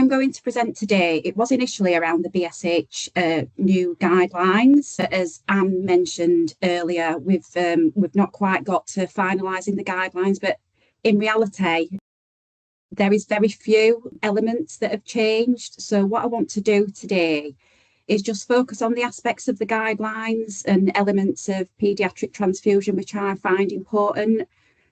I'm going to present today, it was initially around the BSH new guidelines. As Anne mentioned earlier, we've not quite got to finalising the guidelines, but in reality, there is very few elements that have changed. So what I want to do today is just focus on the aspects of the guidelines and elements of paediatric transfusion, which I find important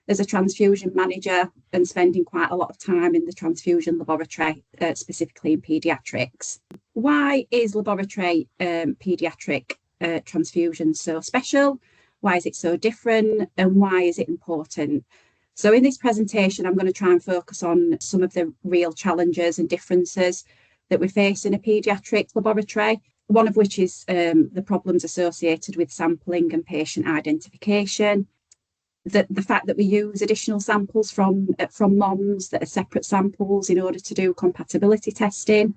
as a transfusion manager and spending quite a lot of time in the transfusion laboratory, specifically in paediatrics. Why is laboratory paediatric transfusion so special? Why is it so different? And why is it important? So in this presentation, I'm going to try and focus on some of the real challenges and differences that we face in a paediatric laboratory, one of which is the problems associated with sampling and patient identification. The fact that we use additional samples from moms that are separate samples in order to do compatibility testing.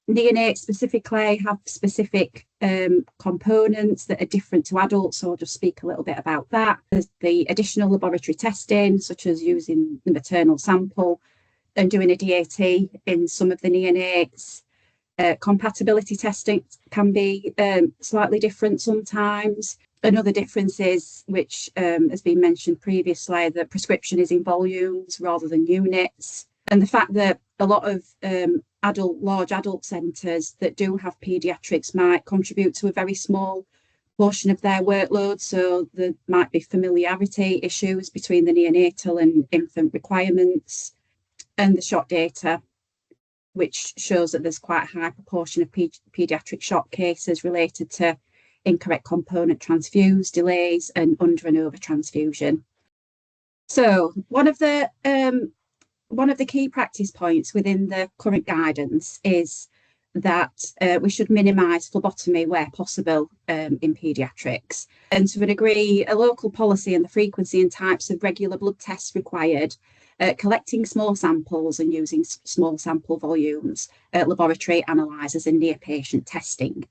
Neonates specifically have specific components that are different to adults, so I'll just speak a little bit about that. There's the additional laboratory testing, such as using the maternal sample and doing a DAT in some of the neonates. Compatibility testing can be slightly different sometimes. Another difference is, which has been mentioned previously, that prescription is in volumes rather than units. And the fact that a lot of large adult centres that do have paediatrics might contribute to a very small portion of their workload. So there might be familiarity issues between the neonatal and infant requirements, and the shot data, which shows that there's quite a high proportion of paediatric shot cases related to incorrect component transfuse, delays, and under and over transfusion. So one of the key practice points within the current guidance is that we should minimise phlebotomy where possible in paediatrics, and to a degree, a local policy and the frequency and types of regular blood tests required, collecting small samples and using small sample volumes, laboratory analyzers and near patient testing.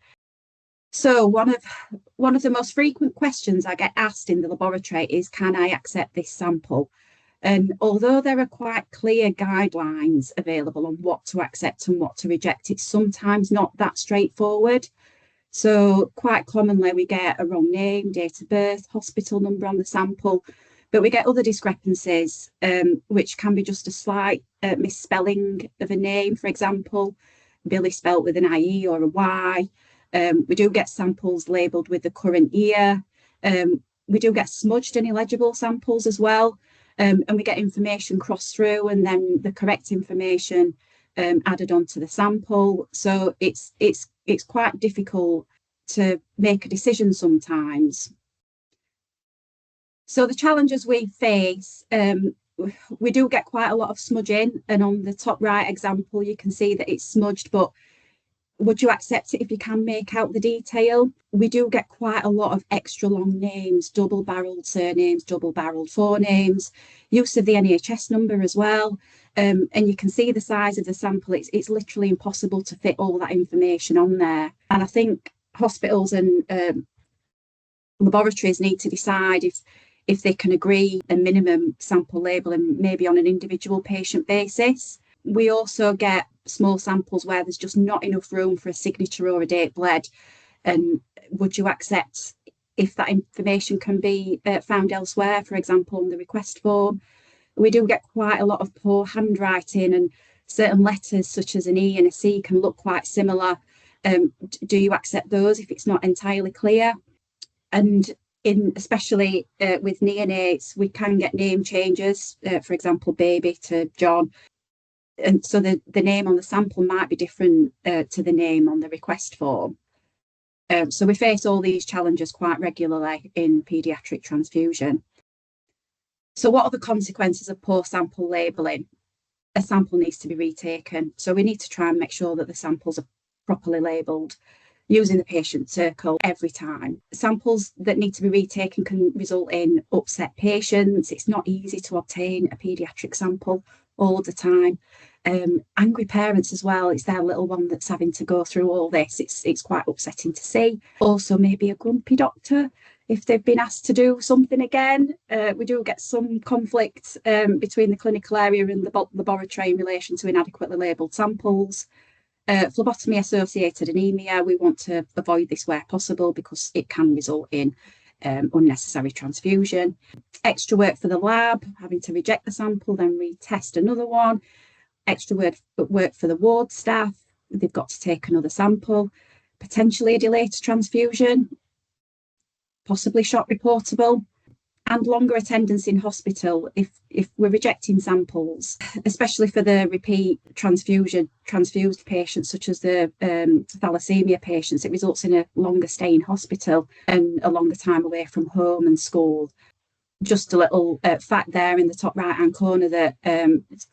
So one of the most frequent questions I get asked in the laboratory is, can I accept this sample? And although there are quite clear guidelines available on what to accept and what to reject, it's sometimes not that straightforward. So quite commonly we get a wrong name, date of birth, hospital number on the sample, but we get other discrepancies, which can be just a slight misspelling of a name, for example, Billy spelt with an IE or a Y. We do get samples labelled with the current year. We do get smudged and illegible samples as well. And we get information crossed through and then the correct information added onto the sample. So it's quite difficult to make a decision sometimes. So the challenges we face, we do get quite a lot of smudging, and on the top right example you can see that it's smudged, but would you accept it if you can make out the detail? We do get quite a lot of extra long names, double-barrelled surnames, double-barrelled forenames, use of the NHS number as well. And you can see the size of the sample. It's literally impossible to fit all that information on there. And I think hospitals and laboratories need to decide if they can agree a minimum sample labelling, maybe on an individual patient basis. We also get small samples where there's just not enough room for a signature or a date bled. And would you accept if that information can be found elsewhere, for example, on the request form? We do get quite a lot of poor handwriting, and certain letters such as an E and a C can look quite similar. Do you accept those if it's not entirely clear? And especially with neonates, we can get name changes, for example, baby to John. And so the name on the sample might be different to the name on the request form. So we face all these challenges quite regularly in paediatric transfusion. So what are the consequences of poor sample labelling? A sample needs to be retaken. So we need to try and make sure that the samples are properly labelled, using the patient circle every time. Samples that need to be retaken can result in upset patients. It's not easy to obtain a paediatric sample all the time. Angry parents as well. It's their little one that's having to go through all this. It's quite upsetting to see. Also, maybe a grumpy doctor if they've been asked to do something again. We do get some conflict between the clinical area and the laboratory in relation to inadequately labelled samples. Phlebotomy associated anemia, we want to avoid this where possible because it can result in unnecessary transfusion. Extra work for the lab, having to reject the sample, then retest another one. Extra work for the ward staff, they've got to take another sample. Potentially a delay to transfusion, possibly short reportable, and longer attendance in hospital if we're rejecting samples, especially for the repeat transfused patients, such as the thalassemia patients. It results in a longer stay in hospital and a longer time away from home and school. Just a little fact there in the top right hand corner that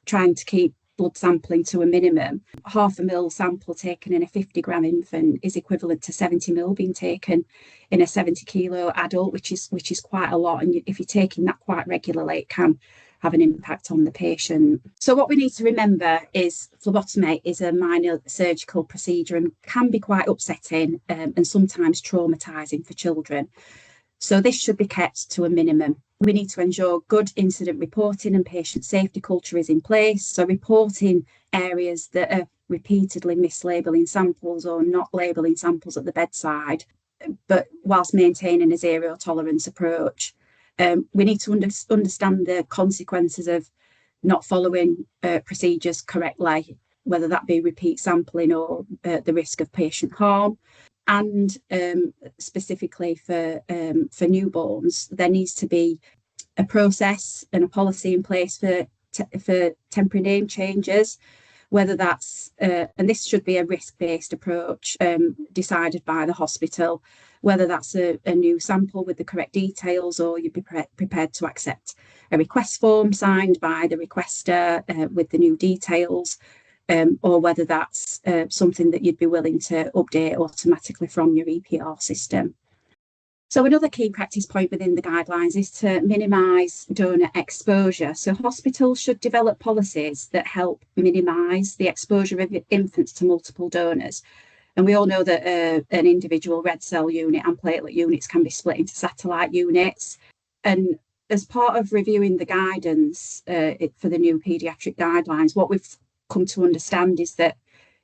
trying to keep blood sampling to a minimum. 0.5 ml sample taken in a 50-gram infant is equivalent to 70 ml being taken in a 70-kilo adult, which is quite a lot. And if you're taking that quite regularly, it can have an impact on the patient. So what we need to remember is phlebotomy is a minor surgical procedure and can be quite upsetting and sometimes traumatizing for children. So this should be kept to a minimum. We need to ensure good incident reporting and patient safety culture is in place. So reporting areas that are repeatedly mislabelling samples or not labelling samples at the bedside, but whilst maintaining a zero tolerance approach. We need to understand the consequences of not following procedures correctly, whether that be repeat sampling or the risk of patient harm. And specifically for newborns, there needs to be a process and a policy in place for temporary name changes, whether that's, and this should be a risk-based approach decided by the hospital, whether that's a new sample with the correct details, or you'd be prepared to accept a request form signed by the requester with the new details, or whether that's something that you'd be willing to update automatically from your EPR system. So another key practice point within the guidelines is to minimise donor exposure. So hospitals should develop policies that help minimise the exposure of infants to multiple donors. And we all know that an individual red cell unit and platelet units can be split into satellite units. And as part of reviewing the guidance for the new paediatric guidelines, what we've come to understand is that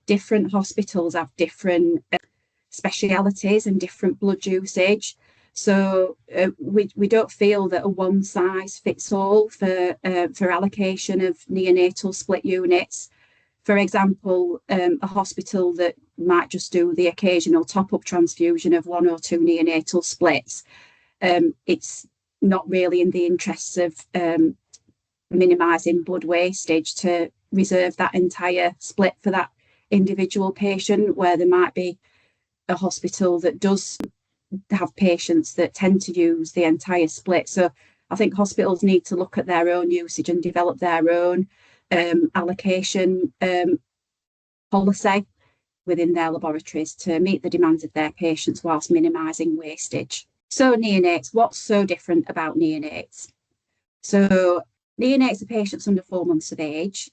different hospitals have different specialities and different blood usage. So we don't feel that a one size fits all for allocation of neonatal split units. For example, a hospital that might just do the occasional top-up transfusion of 1 or 2 neonatal splits, it's not really in the interests of minimising blood wastage to reserve that entire split for that individual patient, where there might be a hospital that does have patients that tend to use the entire split. So I think hospitals need to look at their own usage and develop their own allocation policy within their laboratories to meet the demands of their patients whilst minimising wastage. So neonates, what's so different about neonates? So neonates are patients under 4 months of age.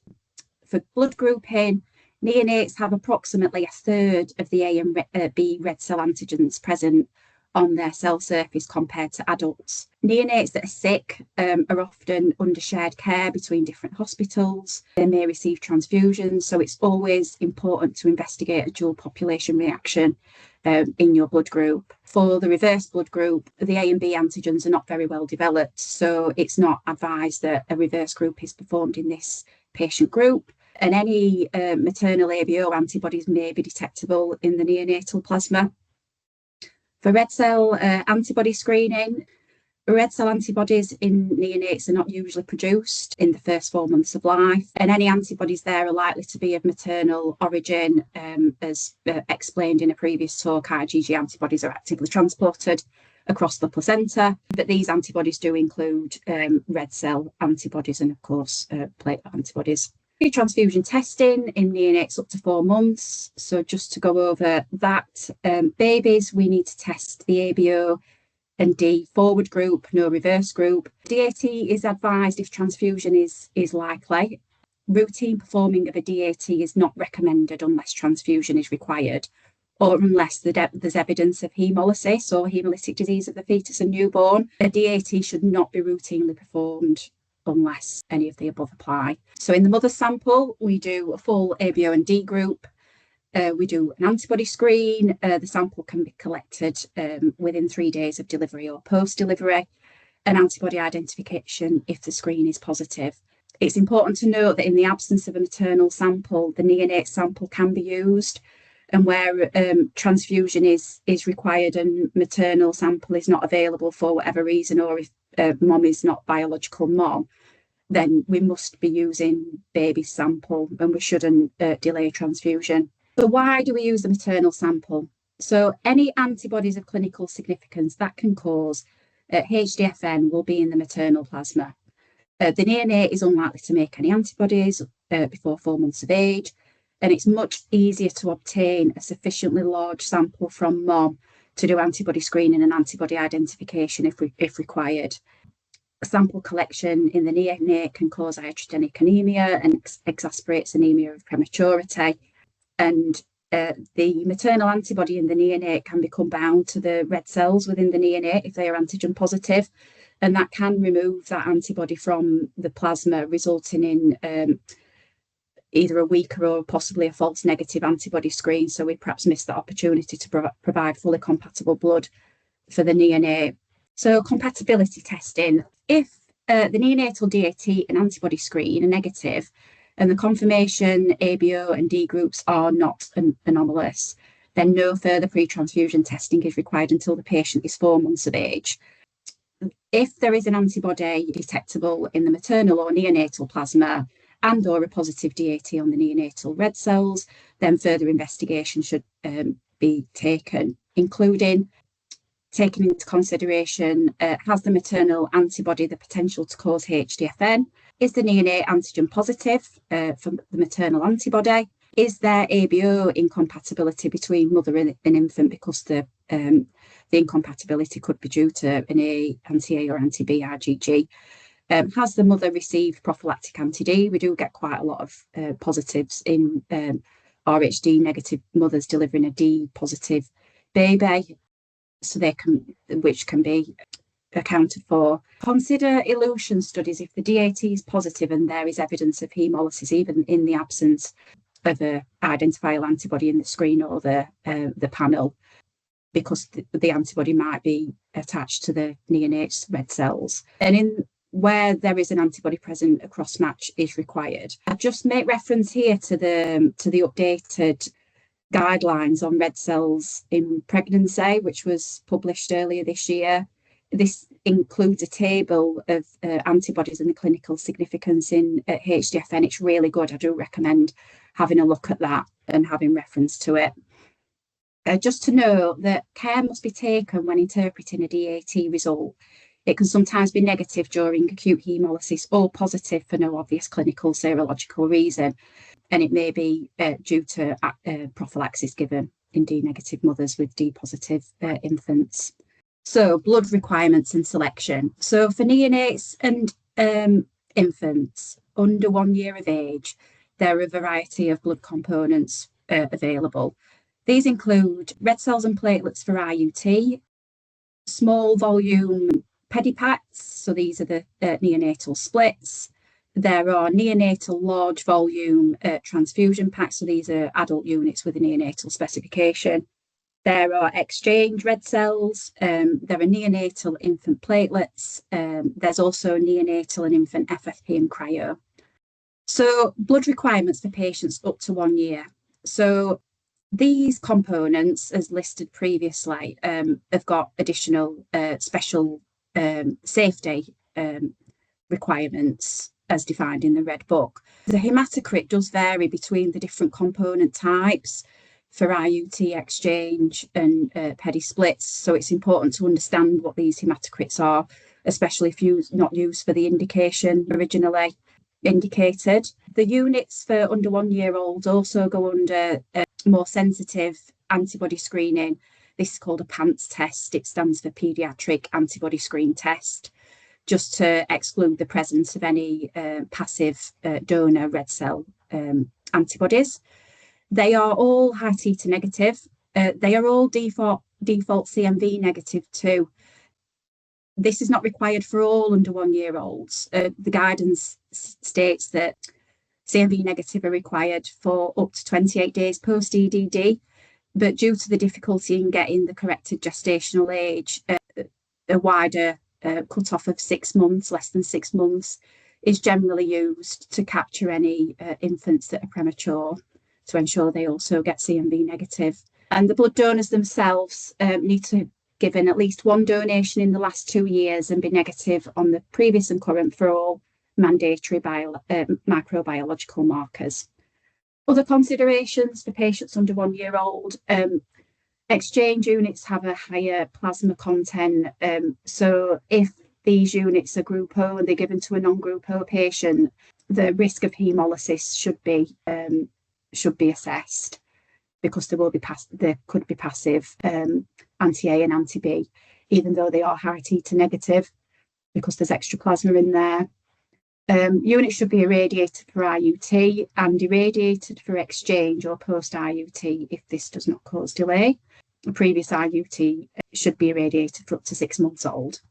For blood grouping, neonates have approximately 1/3 of the A and B red cell antigens present on their cell surface compared to adults. Neonates that are sick are often under shared care between different hospitals. They may receive transfusions, so it's always important to investigate a dual population reaction in your blood group. For the reverse blood group, the A and B antigens are not very well developed, so it's not advised that a reverse group is performed in this patient group. And any maternal ABO antibodies may be detectable in the neonatal plasma. For red cell antibody screening, red cell antibodies in neonates are not usually produced in the first 4 months of life, and any antibodies there are likely to be of maternal origin. As explained in a previous talk, IgG antibodies are actively transported across the placenta, but these antibodies do include red cell antibodies and, of course, platelet antibodies. Transfusion testing in neonates up to 4 months. So just to go over that, babies, we need to test the ABO and D forward group, no reverse group. DAT is advised if transfusion is likely. Routine performing of a DAT is not recommended unless transfusion is required. or unless there's evidence of hemolysis or hemolytic disease of the fetus and newborn. A DAT should not be routinely performed unless any of the above apply. So in the mother sample, we do a full ABO and D group. We do an antibody screen. The sample can be collected within 3 days of delivery or post-delivery. An antibody identification if the screen is positive. It's important to note that in the absence of a maternal sample, the neonate sample can be used, and where transfusion is required and maternal sample is not available for whatever reason, or if mom is not biological mom, then we must be using baby sample and we shouldn't delay transfusion. So why do we use the maternal sample? So any antibodies of clinical significance that can cause HDFN will be in the maternal plasma. The neonate is unlikely to make any antibodies before 4 months of age, and it's much easier to obtain a sufficiently large sample from mom to do antibody screening and antibody identification if required. Sample collection in the neonate can cause iatrogenic anemia and exacerbates anemia of prematurity. And the maternal antibody in the neonate can become bound to the red cells within the neonate if they are antigen positive, and that can remove that antibody from the plasma, resulting in either a weaker or possibly a false negative antibody screen. So we perhaps miss the opportunity to provide fully compatible blood for the neonate. So compatibility testing. If the neonatal DAT and antibody screen are negative, and the confirmation ABO and D groups are not anomalous, then no further pre-transfusion testing is required until the patient is 4 months of age. If there is an antibody detectable in the maternal or neonatal plasma and or a positive DAT on the neonatal red cells, then further investigation should be taken, including taking into consideration, has the maternal antibody the potential to cause HDFN? Is the neonate antigen positive from the maternal antibody? Is there ABO incompatibility between mother and infant, because the incompatibility could be due to an anti-A or anti-B IgG? Has the mother received prophylactic anti-D? We do get quite a lot of positives in RHD negative mothers delivering a D positive baby, so which can be accounted for. Consider elution studies if the DAT is positive and there is evidence of hemolysis, even in the absence of an identifiable antibody in the screen or the panel, because the antibody might be attached to the neonate's red cells. And where there is an antibody present, a cross match is required. I just make reference here to the updated guidelines on red cells in pregnancy, which was published earlier this year. This includes a table of antibodies and the clinical significance in HDFN. It's really good. I do recommend having a look at that and having reference to it. Just to know that care must be taken when interpreting a DAT result. It can sometimes be negative during acute hemolysis or positive for no obvious clinical serological reason, and it may be due to prophylaxis given in D negative mothers with D positive infants. So blood requirements and selection. So for neonates and infants under 1 year of age, there are a variety of blood components available. These include red cells and platelets for IUT, small volume pedipacks, so these are the neonatal splits. There are neonatal large volume transfusion packs, so these are adult units with a neonatal specification. There are exchange red cells, there are neonatal infant platelets, there's also neonatal and infant FFP and cryo. So blood requirements for patients up to 1 year. So these components, as listed previously, have got additional special safety requirements as defined in the Red Book. The hematocrit does vary between the different component types for IUT exchange and pedi splits, so it's important to understand what these hematocrits are, especially if not used for the indication originally indicated. The units for under 1 year olds also go under more sensitive antibody screening. This is called a PANTS test. It stands for Paediatric Antibody Screen Test, just to exclude the presence of any passive donor red cell antibodies. They are all high titer negative, They are all default CMV negative too. This is not required for all under 1 year olds. The guidance states that CMV negative are required for up to 28 days post EDD, but due to the difficulty in getting the corrected gestational age, a wider cut-off of 6 months, less than 6 months, is generally used to capture any infants that are premature to ensure they also get CMV negative. And the blood donors themselves need to give in at least one donation in the last 2 years and be negative on the previous and current for all mandatory microbiological markers. Other considerations for patients under 1 year old, exchange units have a higher plasma content. So if these units are Group O and they're given to a non-Group O patient, the risk of hemolysis should be assessed, because there could be passive anti-A and anti-B, even though they are RT negative, because there's extra plasma in there. Units should be irradiated for IUT and irradiated for exchange or post-IUT if this does not cause delay. A previous IUT should be irradiated for up to 6 months old.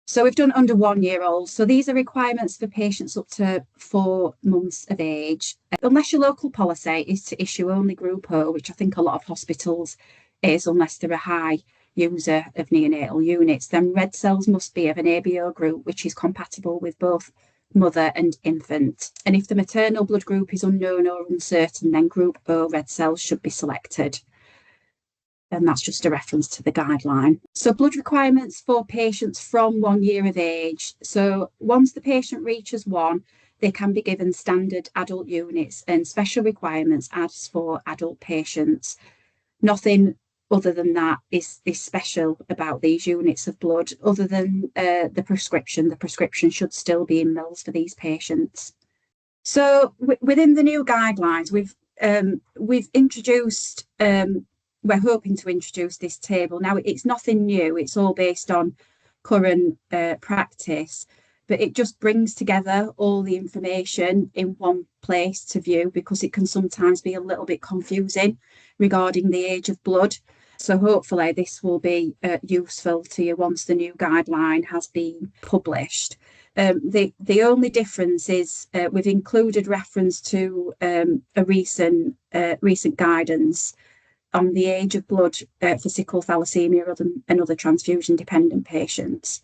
So we've done under 1 year old. So these are requirements for patients up to 4 months of age. Unless your local policy is to issue only Group O, which I think a lot of hospitals is, unless they're a high user of neonatal units, then red cells must be of an ABO group, which is compatible with both mother and infant. And if the maternal blood group is unknown or uncertain, then Group O red cells should be selected. And that's just a reference to the guideline. So blood requirements for patients from 1 year of age. So once the patient reaches 1, they can be given standard adult units, and special requirements as for adult patients. Nothing other than that is special about these units of blood, other than the prescription. The prescription should still be in mils for these patients. So within the new guidelines, we've introduced, we're hoping to introduce this table. Now, it's nothing new. It's all based on current practice, but it just brings together all the information in one place to view, because it can sometimes be a little bit confusing regarding the age of blood. So hopefully this will be useful to you once the new guideline has been published. The only difference is we've included reference to a recent guidance on the age of blood for sickle thalassemia and other transfusion-dependent patients.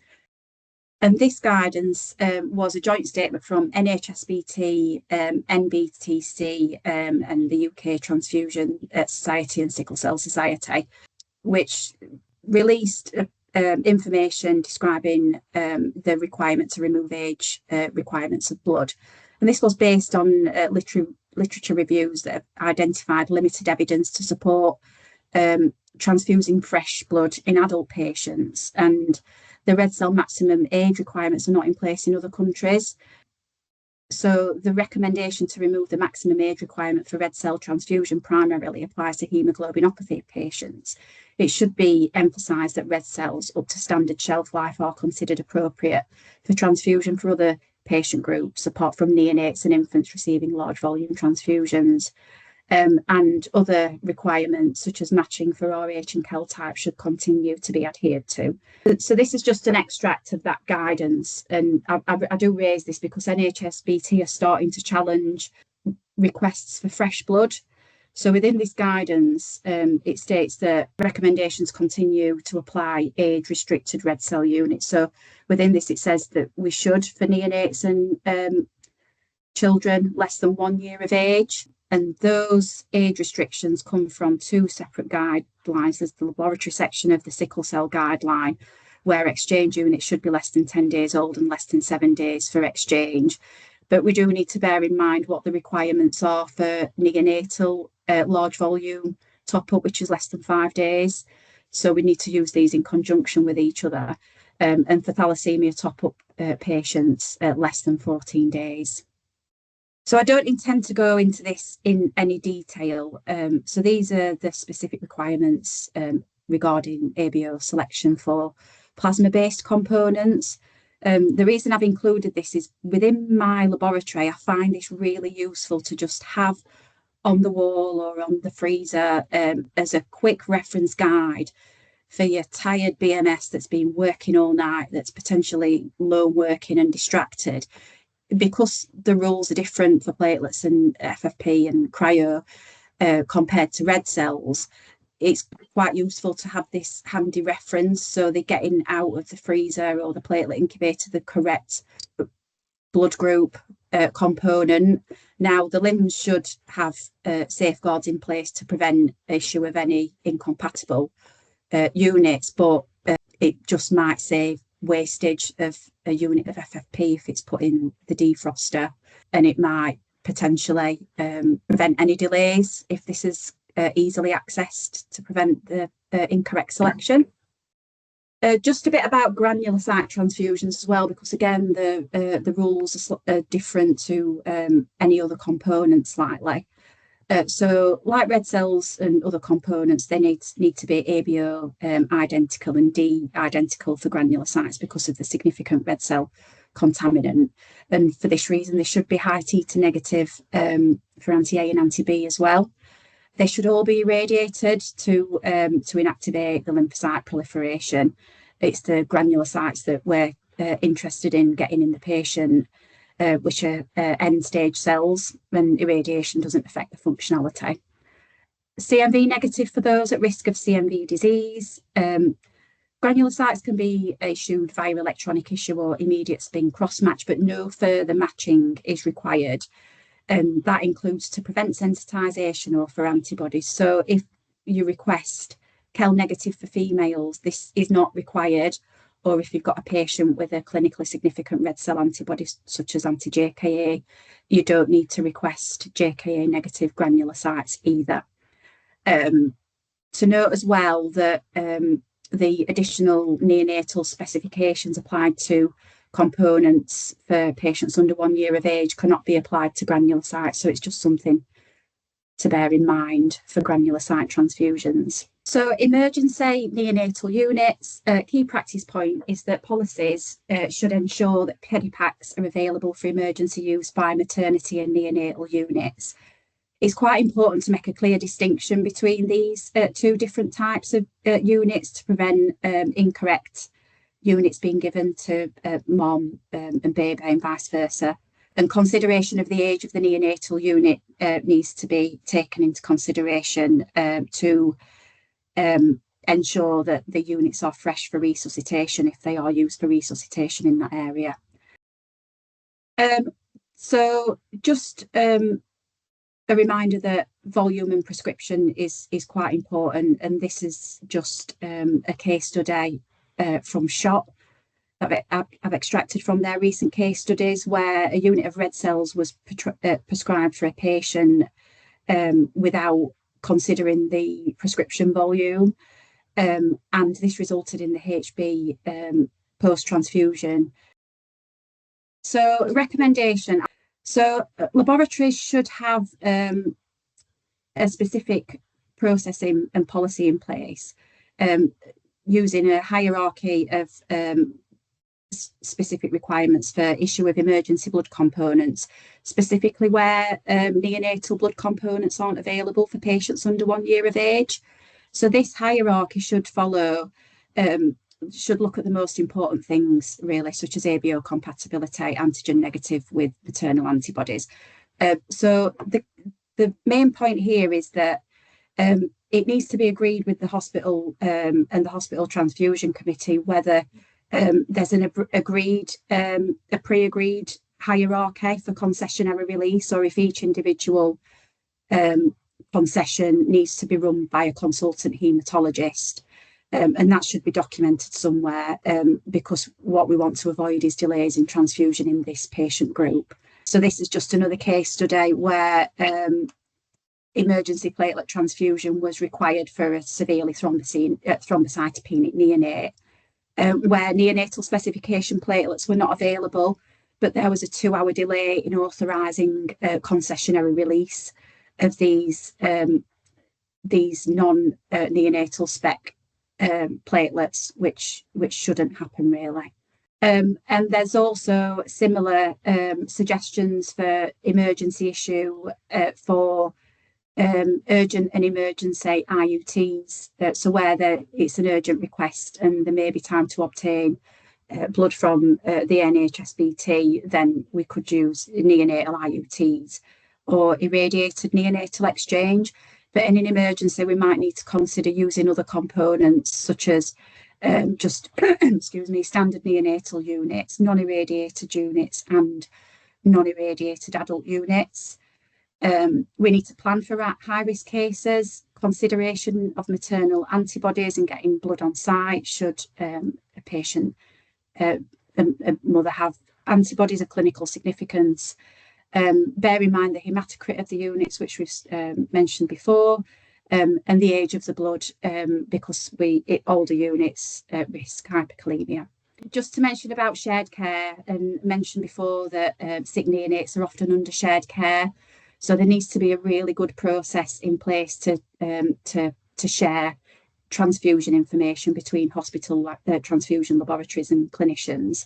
And this guidance was a joint statement from NHSBT, NBTC, and the UK Transfusion Society and Sickle Cell Society, which released information describing the requirement to remove age requirements of blood. And this was based on literature reviews that have identified limited evidence to support transfusing fresh blood in adult patients, and the red cell maximum age requirements are not in place in other countries. So the recommendation to remove the maximum age requirement for red cell transfusion primarily applies to hemoglobinopathy patients. It should be emphasised that red cells up to standard shelf life are considered appropriate for transfusion for other patient groups, apart from neonates and infants receiving large volume transfusions. And other requirements such as matching for RH and KEL type should continue to be adhered to. So this is just an extract of that guidance, and I do raise this because NHSBT are starting to challenge requests for fresh blood. So within this guidance, it states that recommendations continue to apply age-restricted red cell units. So within this, it says that we should, for neonates and children less than 1 year of age, and those age restrictions come from 2 separate guidelines. There's the laboratory section of the sickle cell guideline, where exchange units should be less than 10 days old and less than 7 days for exchange. But we do need to bear in mind what the requirements are for neonatal large volume top-up, which is less than 5 days. So we need to use these in conjunction with each other. And for thalassemia top-up patients, less than 14 days. So I don't intend to go into this in any detail. So these are the specific requirements regarding ABO selection for plasma-based components. The reason I've included this is within my laboratory, I find this really useful to just have on the wall or on the freezer as a quick reference guide for your tired BMS that's been working all night, that's potentially low working and distracted. Because the rules are different for platelets and FFP and cryo compared to red cells, it's quite useful to have this handy reference so they're getting out of the freezer or the platelet incubator the correct blood group component. Now, the LIMS should have safeguards in place to prevent issue of any incompatible units, but it just might save wastage of a unit of FFP if it's put in the defroster, and it might potentially prevent any delays if this is easily accessed to prevent the incorrect selection. Just a bit about granulocyte transfusions as well, because again, the rules are different to any other components slightly. So like red cells and other components, they need to be ABO identical and D identical for granulocytes because of the significant red cell contaminant. And for this reason, they should be high titer negative for anti-A and anti-B as well. They should all be irradiated to inactivate the lymphocyte proliferation. It's the granulocytes that we're interested in getting in the patient, which are end-stage cells, and irradiation doesn't affect the functionality. CMV negative for those at risk of CMV disease. Granulocytes can be issued via electronic issue or immediate spin cross-match, but no further matching is required. And that includes to prevent sensitization or for antibodies. So if you request KEL negative for females, this is not required. Or if you've got a patient with a clinically significant red cell antibodies, such as anti-JKA, you don't need to request JKA negative granulocytes either. To note as well that the additional neonatal specifications applied to components for patients under 1 year of age cannot be applied to granulocytes. So it's just something to bear in mind for granulocyte transfusions. So emergency neonatal units, key practice point is that policies should ensure that pedipacks are available for emergency use by maternity and neonatal units. It's quite important to make a clear distinction between these two different types of units to prevent incorrect units being given to mom and baby and vice versa. And consideration of the age of the neonatal unit needs to be taken into consideration to ensure that the units are fresh for resuscitation if they are used for resuscitation in that area. So just a reminder that volume and prescription is quite important, and this is just a case study from SHOP that I've extracted from their recent case studies, where a unit of red cells was prescribed for a patient without considering the prescription volume, and this resulted in the HB post-transfusion. So recommendation. So laboratories should have a specific processing and policy in place using a hierarchy of specific requirements for issue of emergency blood components, specifically where neonatal blood components aren't available for patients under 1 year of age. So this hierarchy should follow, should look at the most important things really, such as ABO compatibility, antigen negative with maternal antibodies. So the main point here is that it needs to be agreed with the hospital and the hospital transfusion committee whether there's a pre-agreed hierarchy for concessionary release, or if each individual concession needs to be run by a consultant haematologist. And that should be documented somewhere because what we want to avoid is delays in transfusion in this patient group. So this is just another case study where emergency platelet transfusion was required for a severely thrombocytopenic neonate, where neonatal specification platelets were not available, but there was a 2-hour delay in authorising concessionary release of these non-neonatal spec platelets, which shouldn't happen really. And there's also similar suggestions for emergency issue for urgent and emergency IUTs. So where it's an urgent request and there may be time to obtain blood from the NHSBT, then we could use neonatal IUTs or irradiated neonatal exchange. But in an emergency, we might need to consider using other components such as just, excuse me, standard neonatal units, non-irradiated units and non-irradiated adult units. We need to plan for high-risk cases, consideration of maternal antibodies and getting blood on site should a patient, a mother have antibodies of clinical significance. Bear in mind the hematocrit of the units, which we've mentioned before, and the age of the blood, because older units risk hyperkalemia. Just to mention about shared care, and mentioned before that sick neonates are often under shared care. So there needs to be a really good process in place to share transfusion information between hospital transfusion laboratories and clinicians.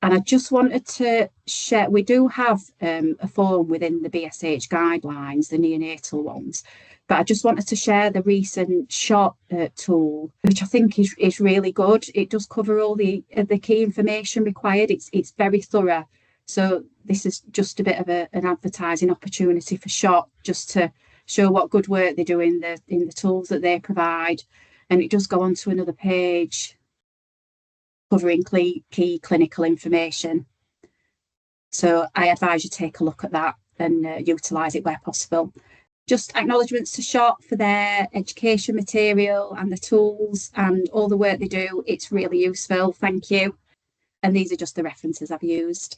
And I just wanted to share, we do have a form within the BSH guidelines, the neonatal ones, but I just wanted to share the recent SHOT tool, which I think is really good. It does cover all the key information required. It's very thorough. So this is just a bit of an advertising opportunity for SHOT, just to show what good work they do in the tools that they provide. And it does go on to another page covering key clinical information. So I advise you take a look at that and utilise it where possible. Just acknowledgements to SHOT for their education material and the tools and all the work they do. It's really useful. Thank you. And these are just the references I've used.